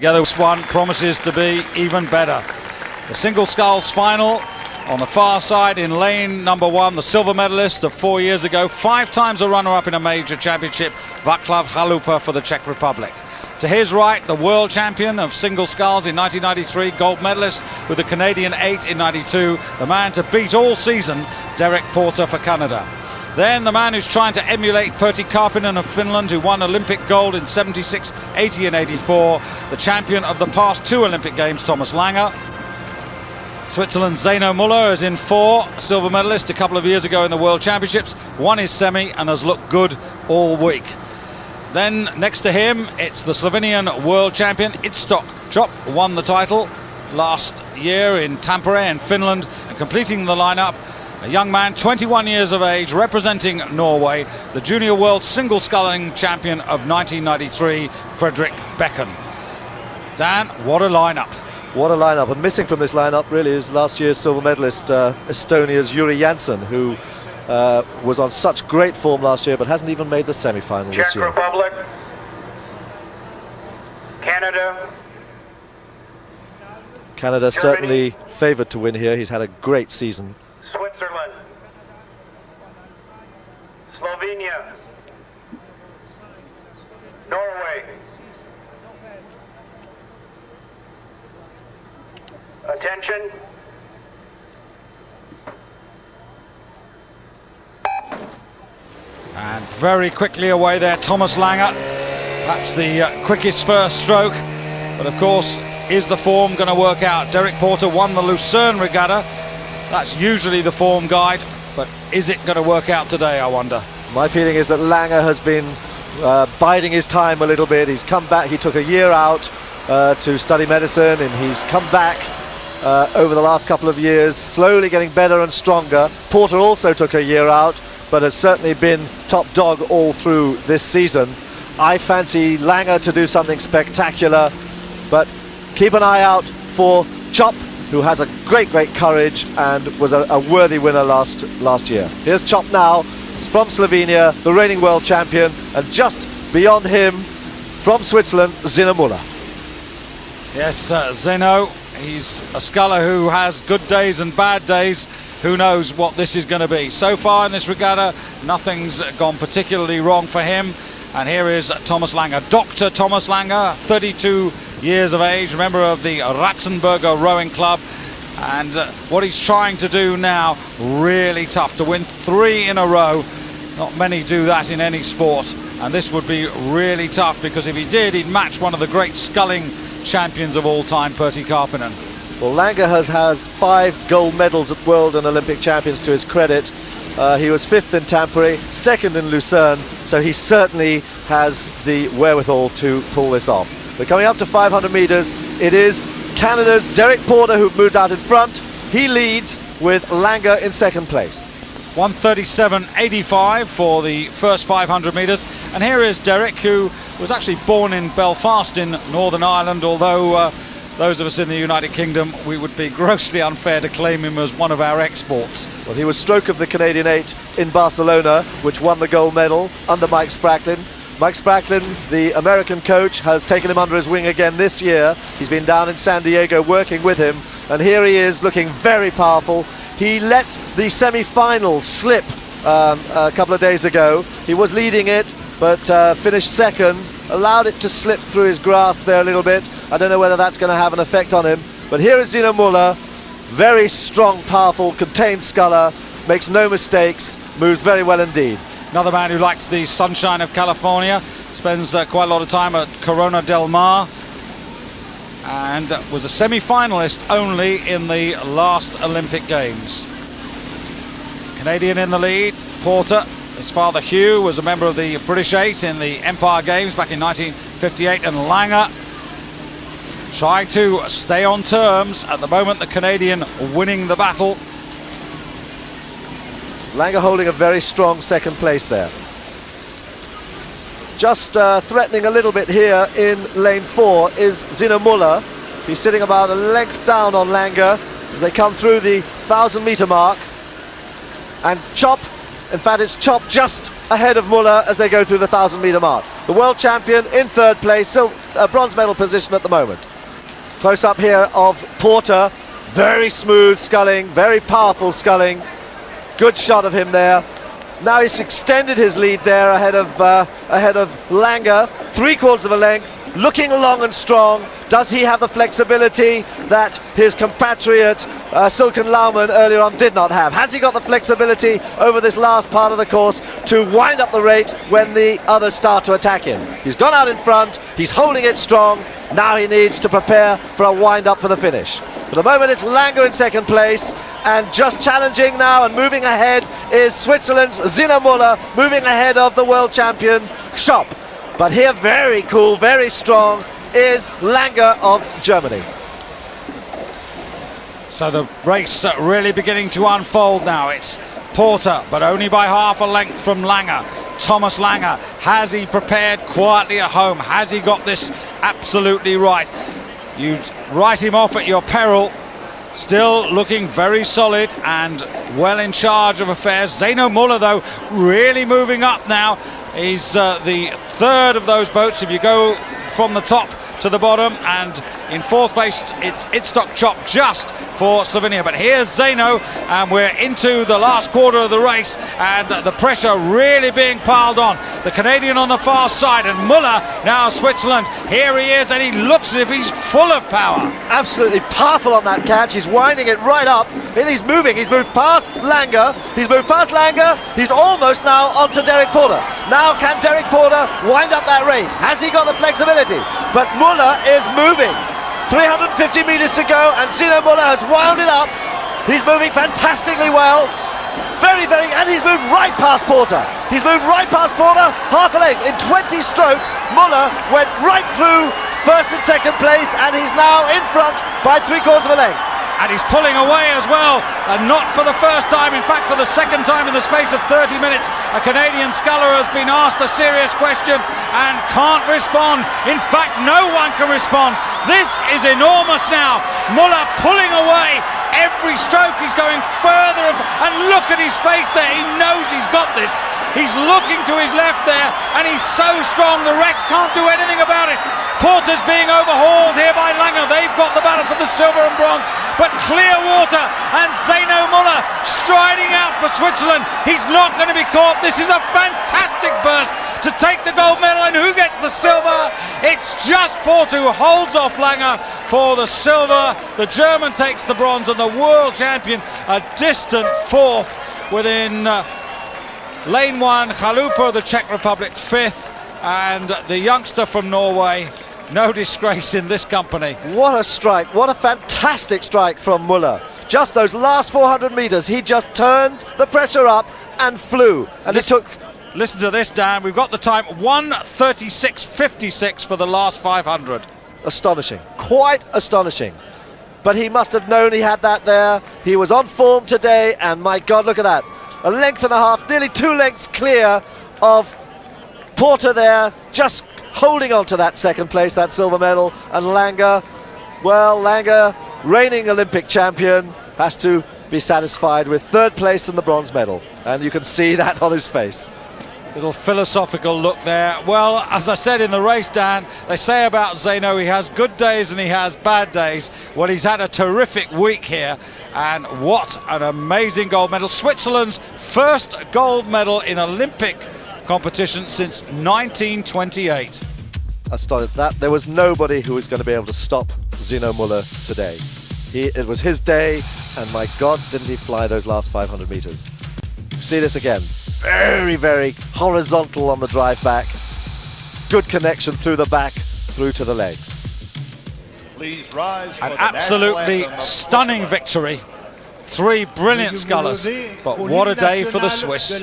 Together, this one promises to be even better. The single sculls final on the far side in lane number 1, the silver medalist of 4 years ago, 5 times a runner-up in a major championship, Václav Chalupa for the Czech Republic. To his right, the world champion of single sculls in 1993, gold medalist with the Canadian 8 in 92, the man to beat all season, Derek Porter for Canada. Then the man who's trying to emulate Pertti Karppinen of Finland, who won Olympic gold in 76, 80 and 84, the champion of the past 2 Olympic Games, Thomas Lange. Switzerland's Zeno Müller is in 4, silver medalist a couple of years ago in the World Championships, won his semi and has looked good all week. Then next to him, it's the Slovenian world champion, Iztok Čop, won the title last year in Tampere in Finland, and completing the lineup, a young man, 21 years of age, representing Norway, the junior world single sculling champion of 1993, Fredrik Bekken. Dan, what a lineup. What a lineup. And missing from this lineup really is last year's silver medalist, Estonia's Jüri Janson, who was on such great form last year but hasn't even made the semi-final this year. Czech Republic, Canada certainly favoured to win here. He's had a great season. Switzerland, Slovenia, Norway. Attention. And very quickly away there, Thomas Lange. Perhaps the quickest first stroke, but of course, is the form going to work out? Derek Porter won the Lucerne regatta. That's usually the form guide, but is it going to work out today, I wonder? My feeling is that Lange has been biding his time a little bit. He's come back, he took a year out to study medicine, and he's come back over the last couple of years, slowly getting better and stronger. Porter also took a year out, but has certainly been top dog all through this season. I fancy Lange to do something spectacular, but keep an eye out for Čop, who has a great courage and was a worthy winner last year. Here's Čop now, he's from Slovenia, the reigning world champion, and just beyond him, from Switzerland, Zeno Müller. Yes, Zeno, he's a sculler who has good days and bad days. Who knows what this is going to be. So far in this regatta, nothing's gone particularly wrong for him. And here is Thomas Lange, Dr. Thomas Lange, 32 years of age, member of the Ratzenberger Rowing Club. And what he's trying to do now, really tough, to win 3 in a row. Not many do that in any sport. And this would be really tough, because if he did, he'd match one of the great sculling champions of all time, Pertti Karppinen. Well, Lange has 5 gold medals at World and Olympic Champions to his credit. He was 5th in Tampere, 2nd in Lucerne, so he certainly has the wherewithal to pull this off. But coming up to 500 metres, it is Canada's Derek Porter who moved out in front. He leads with Lange in 2nd place. 1:37.85 for the first 500 metres. And here is Derek, who was actually born in Belfast in Northern Ireland, although those of us in the United Kingdom, we would be grossly unfair to claim him as one of our exports. Well, he was stroke of the Canadian 8 in Barcelona, which won the gold medal under Mike Spracklin. Mike Spracklin, the American coach, has taken him under his wing again this year. He's been down in San Diego working with him, and here he is looking very powerful. He let the semi-final slip a couple of days ago. He was leading it, but finished 2nd, allowed it to slip through his grasp there a little bit. I don't know whether that's going to have an effect on him, but here is Zeno Müller, very strong, powerful, contained sculler, makes no mistakes, moves very well indeed. Another man who likes the sunshine of California, spends quite a lot of time at Corona del Mar, and was a semi-finalist only in the last Olympic Games. Canadian in the lead, Porter. His father Hugh was a member of the British 8 in the Empire Games back in 1958, and Lange trying to stay on terms. At the moment, the Canadian winning the battle. Lange holding a very strong 2nd place there. Just threatening a little bit here in lane 4 is Zeno Müller. He's sitting about a length down on Lange as they come through the 1,000-metre mark. And Čop, in fact, it's Čop just ahead of Müller as they go through the 1,000-metre mark. the world champion in third place, bronze medal position at the moment. Close up here of Porter, very smooth sculling, very powerful sculling. Good shot of him there. Now he's extended his lead there ahead of Langer, 3/4 of a length, looking long and strong. Does he have the flexibility that his compatriot Silken Laumann earlier on did not have? Has he got the flexibility over this last part of the course to wind up the rate when the others start to attack him? He's gone out in front, he's holding it strong. Now he needs to prepare for a wind up for the finish. For the moment it's Langer in second place, and just challenging now and moving ahead is Switzerland's Zino Müller, moving ahead of the world champion Schopp. But here, very cool, very strong, is Langer of Germany. So the race really beginning to unfold now. It's Porter, but only by half a length from Langer. Thomas Langer, has he prepared quietly at home? Has he got this absolutely right? You write him off at your peril. Still looking very solid and well in charge of affairs. Zino Müller, though, really moving up now. He's the third of those boats if you go from the top to the bottom, and in fourth place it's Itzhak Chop just for Slovenia. But here's Zeno, and we're into the last quarter of the race, and the pressure really being piled on. The Canadian on the far side, and Müller now Switzerland. Here he is, and he looks as if he's full of power. Absolutely powerful on that catch. He's winding it right up, and he's moving. He's moved past Langer. He's almost now onto Derek Porter. Now can Derek Porter wind up that rate? Has he got the flexibility? But Müller is moving. 350 meters to go, and Zino Müller has wound it up. He's moving fantastically well. And he's moved right past Porter. Half a length. In 20 strokes, Müller went right through first and second place, and he's now in front by 3/4 of a length. And he's pulling away as well, and not for the first time, in fact for the second time in the space of 30 minutes. A Canadian sculler has been asked a serious question and can't respond. In fact, no one can respond. This is enormous now. Müller pulling away. Every stroke he's going further, and look at his face there. He knows he's got this. He's looking to his left there, and he's so strong the rest can't do anything about it. Porter's being overhauled here by Langer. They've got the battle for the silver and bronze, but clear water, and Zino Müller striding out for Switzerland. He's not going to be caught. This is a fantastic burst to take the gold medal, and who gets the silver? It's just Porter who holds off Langer for the silver. The German takes the bronze, and the world champion a distant fourth within lane one. Chalupa, the Czech Republic, fifth, and the youngster from Norway, no disgrace in this company. What a strike, what a fantastic strike from Müller. Just those last 400 meters, he just turned the pressure up and flew, and it took... Listen to this, Dan. We've got the time 1:36.56 for the last 500. Astonishing, quite astonishing. But he must have known he had that there. He was on form today, and my God, look at that. A length and a half, nearly 2 lengths clear of Porter there, just holding on to that second place, that silver medal. And Langer, well, Langer, reigning Olympic champion, has to be satisfied with third place and the bronze medal. And you can see that on his face. Little philosophical look there. Well, as I said in the race, Dan, they say about Zeno he has good days and he has bad days. Well, he's had a terrific week here, and what an amazing gold medal. Switzerland's first gold medal in Olympic competition since 1928. Astonished that there was nobody who was going to be able to stop Zino Müller today. It was his day, and my God, didn't he fly those last 500 meters. See this again. Very, very horizontal on the drive back. Good connection through the back, through to the legs. Please rise for An the absolutely stunning victory. 3 brilliant scullers, but what a day for the Swiss.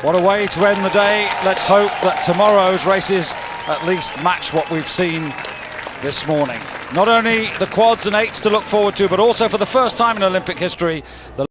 What a way to end the day. Let's hope that tomorrow's races at least match what we've seen this morning. Not only the quads and eights to look forward to, but also for the first time in Olympic history, the